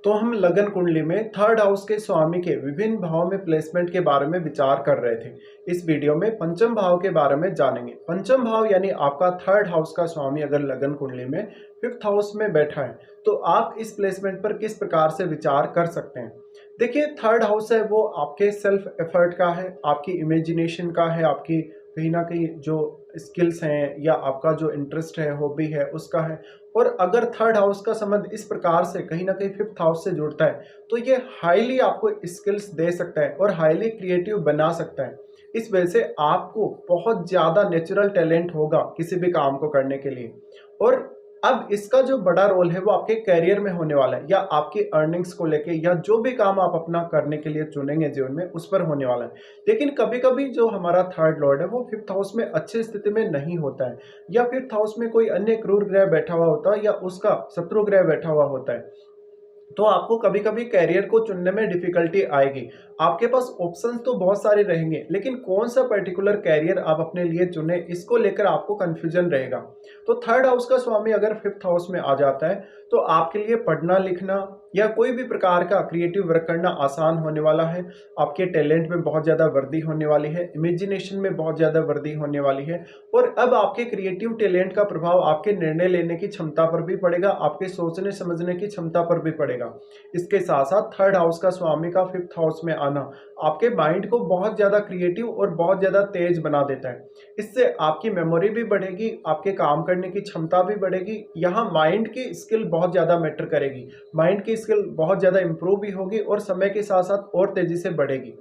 तो हम लगन कुंडली में थर्ड हाउस के स्वामी के विभिन्न भाव में प्लेसमेंट के बारे में विचार कर रहे थे। इस वीडियो में पंचम भाव के बारे में जानेंगे। पंचम भाव यानी आपका थर्ड हाउस का स्वामी अगर लगन कुंडली में फिफ्थ हाउस में बैठा है तो आप इस प्लेसमेंट पर किस प्रकार से विचार कर सकते हैं। देखिए, थर्ड हाउस है वो आपके सेल्फ एफर्ट का है, आपकी इमेजिनेशन का है, आपकी कहीं ना कहीं जो स्किल्स हैं या आपका जो इंटरेस्ट है, हॉबी है, उसका है। और अगर थर्ड हाउस का संबंध इस प्रकार से कहीं ना कहीं फिफ्थ हाउस से जुड़ता है तो ये हाईली आपको स्किल्स दे सकता है और हाईली क्रिएटिव बना सकता है। इस वजह से आपको बहुत ज़्यादा नेचुरल टैलेंट होगा किसी भी काम को करने के लिए। और अब इसका जो बड़ा रोल है वो आपके करियर में होने वाला है या आपकी अर्निंग्स को लेके या जो भी काम आप अपना करने के लिए चुनेंगे जीवन में उस पर होने वाला है। लेकिन कभी कभी जो हमारा थर्ड लॉर्ड है वो फिफ्थ हाउस में अच्छी स्थिति में नहीं होता है या फिफ्थ हाउस में कोई अन्य क्रूर ग्रह बैठा हुआ होता है या उसका शत्रु ग्रह बैठा हुआ होता है, तो आपको कभी कभी कैरियर को चुनने में डिफिकल्टी आएगी। आपके पास ऑप्शंस तो बहुत सारे रहेंगे लेकिन कौन सा पर्टिकुलर कैरियर आप अपने लिए चुने इसको लेकर आपको कंफ्यूजन रहेगा। तो थर्ड हाउस का स्वामी अगर फिफ्थ हाउस में आ जाता है तो आपके लिए पढ़ना लिखना या कोई भी प्रकार का क्रिएटिव वर्क करना आसान होने वाला है। आपके टैलेंट में बहुत ज़्यादा वृद्धि होने वाली है, इमेजिनेशन में बहुत ज़्यादा वृद्धि होने वाली है। और अब आपके क्रिएटिव टैलेंट का प्रभाव आपके निर्णय लेने की क्षमता पर भी पड़ेगा, आपके सोचने समझने की क्षमता पर भी पड़ेगा। इसके साथ साथ थर्ड हाउस का स्वामी का फिफ्थ हाउस में आना आपके माइंड को बहुत ज़्यादा क्रिएटिव और बहुत ज़्यादा तेज बना देता है। इससे आपकी मेमोरी भी बढ़ेगी, आपके काम करने की क्षमता भी बढ़ेगी। यहाँ माइंड की स्किल बहुत ज़्यादा मैटर करेगी, माइंड की स्किल बहुत ज़्यादा इंप्रूव भी होगी और समय के साथ साथ और तेज़ी से बढ़ेगी।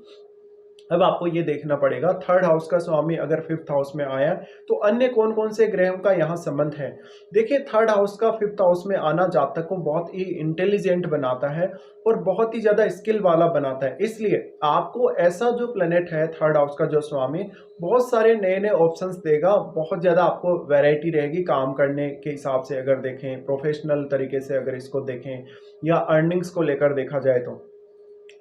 अब आपको ये देखना पड़ेगा थर्ड हाउस का स्वामी अगर फिफ्थ हाउस में आया तो अन्य कौन कौन से ग्रहों का यहाँ संबंध है। देखिए, थर्ड हाउस का फिफ्थ हाउस में आना जातक को बहुत ही इंटेलिजेंट बनाता है और बहुत ही ज़्यादा स्किल वाला बनाता है। इसलिए आपको ऐसा जो प्लेनेट है थर्ड हाउस का जो स्वामी बहुत सारे नए नए ऑप्शंस देगा, बहुत ज़्यादा आपको वैरायटी रहेगी काम करने के हिसाब से। अगर देखें प्रोफेशनल तरीके से, अगर इसको देखें या अर्निंग्स को लेकर देखा जाए तो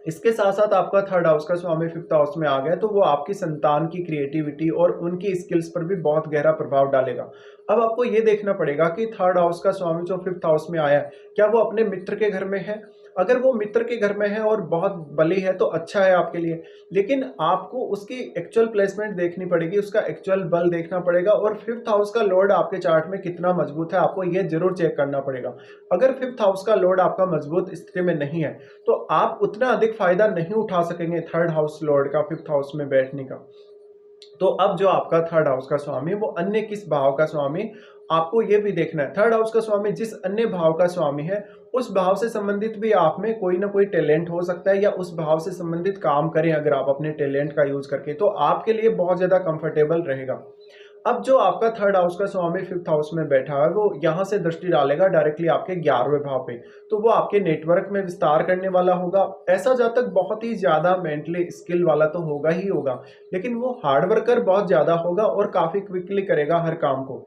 इसके साथ साथ आपका थर्ड हाउस का स्वामी फिफ्थ हाउस में आ गया तो वो आपकी संतान की क्रिएटिविटी और उनकी स्किल्स पर भी बहुत गहरा प्रभाव डालेगा। अब आपको ये देखना पड़ेगा कि थर्ड हाउस का स्वामी जो फिफ्थ हाउस में आया है क्या वो अपने मित्र के घर में है। अगर वो मित्र के घर में है और बहुत बली है तो अच्छा है आपके लिए, लेकिन आपको उसकी एक्चुअल प्लेसमेंट देखनी पड़ेगी, उसका एक्चुअल बल देखना पड़ेगा। और फिफ्थ हाउस का लॉर्ड आपके चार्ट में कितना मजबूत है आपको ये जरूर चेक करना पड़ेगा। अगर फिफ्थ हाउस का लॉर्ड आपका मजबूत स्थिति में नहीं है तो आप उतना अधिक फायदा नहीं उठा सकेंगे थर्ड हाउस लॉर्ड का फिफ्थ हाउस में बैठने का। तो अब जो आपका थर्ड हाउस का स्वामी वो अन्य किस भाव का स्वामी, आपको ये भी देखना है। थर्ड हाउस का स्वामी जिस अन्य भाव का स्वामी है उस भाव से संबंधित भी आप में कोई ना कोई टैलेंट हो सकता है या उस भाव से संबंधित काम करें अगर आप अपने टैलेंट का यूज करके तो आपके लिए बहुत ज्यादा कंफर्टेबल रहेगा। अब जो आपका थर्ड हाउस का स्वामी फिफ्थ हाउस में बैठा है वो यहाँ से दृष्टि डालेगा डायरेक्टली आपके 11वें भाव पे, तो वो आपके नेटवर्क में विस्तार करने वाला होगा। ऐसा जातक बहुत ही ज्यादा मेंटली स्किल वाला तो होगा ही होगा, लेकिन वो हार्ड वर्कर बहुत ज्यादा होगा और काफी क्विकली करेगा हर काम को।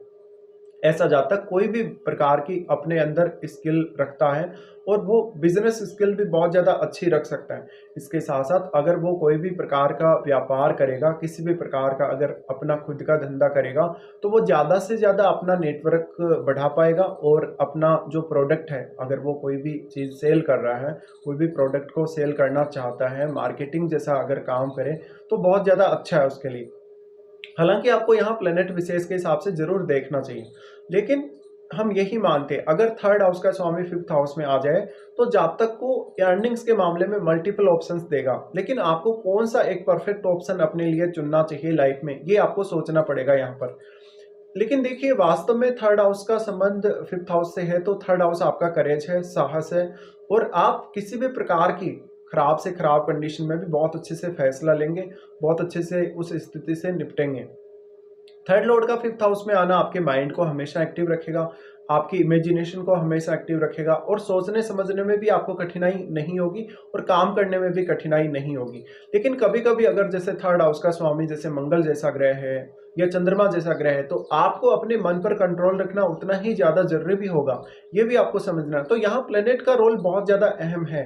ऐसा जातक कोई भी प्रकार की अपने अंदर स्किल रखता है और वो बिजनेस स्किल भी बहुत ज़्यादा अच्छी रख सकता है। इसके साथ साथ अगर वो कोई भी प्रकार का व्यापार करेगा, किसी भी प्रकार का अगर अपना खुद का धंधा करेगा तो वो ज़्यादा से ज़्यादा अपना नेटवर्क बढ़ा पाएगा और अपना जो प्रोडक्ट है, अगर वो कोई भी चीज़ सेल कर रहा है, कोई भी प्रोडक्ट को सेल करना चाहता है, मार्केटिंग जैसा अगर काम करे तो बहुत ज़्यादा अच्छा है उसके लिए। हालांकि आपको यहाँ प्लेनेट विशेष के हिसाब से जरूर देखना चाहिए, लेकिन हम यही मानते हैं अगर थर्ड हाउस का स्वामी फिफ्थ हाउस में आ जाए तो जातक को अर्निंग्स के मामले में मल्टीपल ऑप्शंस देगा, लेकिन आपको कौन सा एक परफेक्ट ऑप्शन अपने लिए चुनना चाहिए लाइफ में ये आपको सोचना पड़ेगा यहाँ पर। लेकिन देखिए, वास्तव में थर्ड हाउस का संबंध फिफ्थ हाउस से है तो थर्ड हाउस आपका करेज है, साहस है और आप किसी भी प्रकार की खराब से खराब कंडीशन में भी बहुत अच्छे से फैसला लेंगे, बहुत अच्छे से उस स्थिति से निपटेंगे। थर्ड लॉर्ड का फिफ्थ हाउस में आना आपके माइंड को हमेशा एक्टिव रखेगा, आपकी इमेजिनेशन को हमेशा एक्टिव रखेगा और सोचने समझने में भी आपको कठिनाई नहीं होगी और काम करने में भी कठिनाई नहीं होगी। लेकिन कभी कभी अगर जैसे थर्ड हाउस का स्वामी जैसे मंगल जैसा ग्रह है या चंद्रमा जैसा ग्रह है तो आपको अपने मन पर कंट्रोल रखना उतना ही ज्यादा जरूरी भी होगा, ये भी आपको समझना है। तो यहाँ प्लेनेट का रोल बहुत ज्यादा अहम है।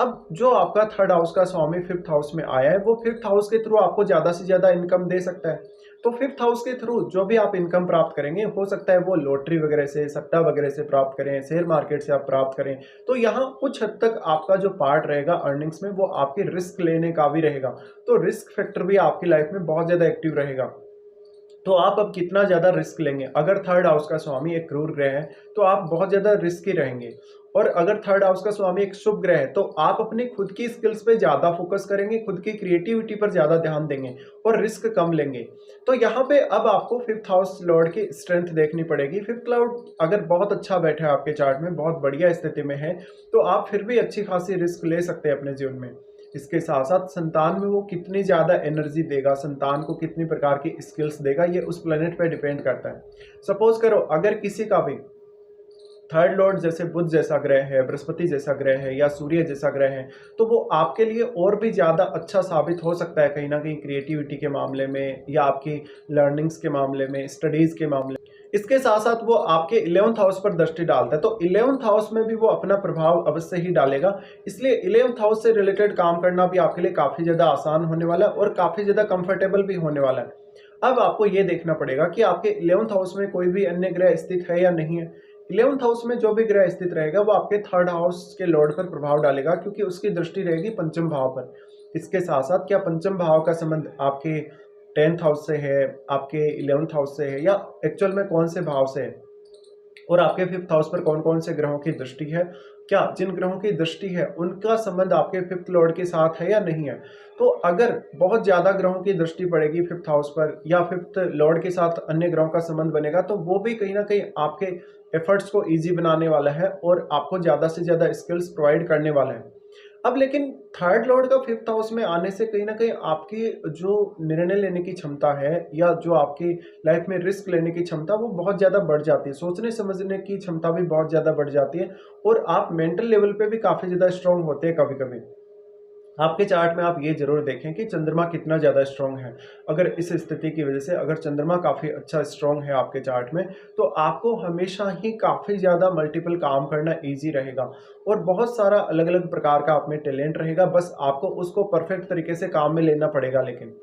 अब जो आपका थर्ड हाउस का स्वामी फिफ्थ हाउस में आया है, वो फिफ्थ हाउस के थ्रू आपको ज़्यादा से ज़्यादा इनकम दे सकता है। तो फिफ्थ हाउस के थ्रू जो भी आप इनकम प्राप्त करेंगे, हो सकता है वो लॉटरी वगैरह से, सट्टा वगैरह से प्राप्त करें, शेयर मार्केट से आप प्राप्त करें। तो यहाँ कुछ हद तक आपका जो पार्ट रहेगा अर्निंग्स में, वो आपकी रिस्क लेने का भी रहेगा। तो रिस्क फैक्टर भी आपकी लाइफ में बहुत ज़्यादा एक्टिव रहेगा। तो आप अब कितना ज़्यादा रिस्क लेंगे? अगर थर्ड हाउस का स्वामी एक क्रूर ग्रह है, तो आप बहुत ज़्यादा रिस्की रहेंगे। और अगर थर्ड हाउस का स्वामी एक शुभ ग्रह है, तो आप अपनी खुद की स्किल्स पे ज़्यादा फोकस करेंगे, खुद की क्रिएटिविटी पर ज़्यादा ध्यान देंगे और रिस्क कम लेंगे। तो यहाँ पे अब आपको फिफ्थ हाउस लॉर्ड की स्ट्रेंथ देखनी पड़ेगी। फिफ्थ लॉर्ड अगर बहुत अच्छा बैठा है आपके चार्ट में, बहुत बढ़िया स्थिति में है, तो आप फिर भी अच्छी खासी रिस्क ले सकते हैं अपने जीवन में। इसके साथ-साथ संतान में वो कितनी ज़्यादा एनर्जी देगा, संतान को कितनी प्रकार की स्किल्स देगा, ये उस प्लैनेट पे डिपेंड करता है। सपोज़ करो अगर किसी का भी थर्ड लॉर्ड जैसे बुध जैसा ग्रह है, बृहस्पति जैसा ग्रह है या सूर्य जैसा ग्रह है, तो वो आपके लिए और भी ज़्यादा अच्छा साबित हो सकता है कहीं न कहीं क्रिएटिविटी के मामले में या आपकी लर्निंग्स के मामले में, स्टडीज़ के मामले में। इसके साथ-साथ वो आपके 11th हाउस पर दृष्टि डालता है, तो 11th हाउस में भी वो अपना प्रभाव अवश्य ही डालेगा। इसलिए 11th हाउस से रिलेटेड काम करना भी आपके लिए काफ़ी ज़्यादा आसान होने वाला है और काफ़ी ज़्यादा कंफर्टेबल भी होने वाला है। अब आपको ये देखना पड़ेगा कि आपके 11th हाउस में कोई भी अन्य ग्रह स्थित है या नहीं है। 11th हाउस में जो भी ग्रह स्थित रहेगा, वो आपके थर्ड हाउस के लॉर्ड पर प्रभाव डालेगा, क्योंकि उसकी दृष्टि रहेगी पंचम भाव पर। इसके साथ-साथ क्या पंचम भाव का संबंध आपके 10th हाउस से है, आपके 11th हाउस से है, या एक्चुअल में कौन से भाव से है? और आपके फिफ्थ हाउस पर कौन-कौन से ग्रहों की दृष्टि है? क्या जिन ग्रहों की दृष्टि है, उनका संबंध आपके फिफ्थ लॉर्ड के साथ है या नहीं है? तो अगर बहुत ज़्यादा ग्रहों की दृष्टि पड़ेगी फिफ्थ हाउस पर या फिफ्थ लॉर्ड के साथ अन्य ग्रहों का संबंध बनेगा, तो वो भी कहीं न कहीं आपके एफर्ट्स को ईज़ी बनाने वाला है और आपको ज़्यादा से ज़्यादा स्किल्स प्रोवाइड करने वाला है। अब लेकिन थर्ड लॉर्ड का फिफ्थ हाउस में आने से कहीं न कहीं आपकी जो निर्णय लेने की क्षमता है या जो आपकी लाइफ में रिस्क लेने की क्षमता, वो बहुत ज़्यादा बढ़ जाती है। सोचने-समझने की क्षमता भी बहुत ज़्यादा बढ़ जाती है और आप मेंटल लेवल पे भी काफ़ी ज़्यादा स्ट्रॉन्ग होते हैं कभी-कभी। आपके चार्ट में आप ये ज़रूर देखें कि चंद्रमा कितना ज़्यादा स्ट्रॉन्ग है। अगर इस स्थिति की वजह से अगर चंद्रमा काफ़ी अच्छा स्ट्रॉन्ग है आपके चार्ट में, तो आपको हमेशा ही काफ़ी ज़्यादा मल्टीपल काम करना ईज़ी रहेगा और बहुत सारा अलग-अलग प्रकार का आप में टैलेंट रहेगा, बस आपको उसको परफेक्ट तरीके से काम में लेना पड़ेगा लेकिन।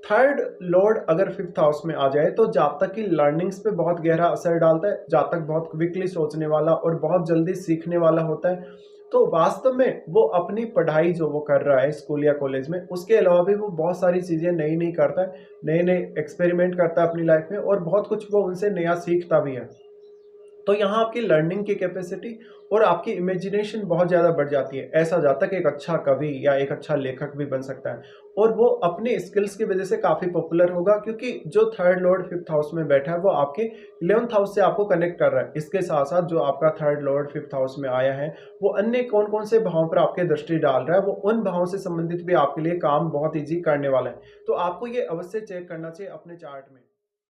थर्ड लॉर्ड अगर फिफ्थ हाउस में आ जाए, तो जातक की लर्निंग्स पे बहुत गहरा असर डालता है। जातक बहुत क्विकली सोचने वाला और बहुत जल्दी सीखने वाला होता है। तो वास्तव में वो अपनी पढ़ाई जो वो कर रहा है स्कूल या कॉलेज में, उसके अलावा भी वो बहुत सारी चीज़ें नई-नई करता है, नए-नए एक्सपेरिमेंट करता है अपनी लाइफ में और बहुत कुछ वो उनसे नया सीखता भी है। तो यहाँ आपकी लर्निंग की कैपेसिटी और आपकी इमेजिनेशन बहुत ज़्यादा बढ़ जाती है। ऐसा जातक एक अच्छा कवि या एक अच्छा लेखक भी बन सकता है और वो अपने स्किल्स की वजह से काफ़ी पॉपुलर होगा, क्योंकि जो थर्ड लॉर्ड फिफ्थ हाउस में बैठा है, वो आपके 11th हाउस से आपको कनेक्ट कर रहा है। इसके साथ-साथ जो आपका थर्ड लॉर्ड फिफ्थ हाउस में आया है, वो अन्य कौन-कौन से भावों पर आपकी दृष्टि डाल रहा है, वो उन भावों से संबंधित भी आपके लिए काम बहुत ईज़ी करने वाला है। तो आपको ये अवश्य चेक करना चाहिए अपने चार्ट में।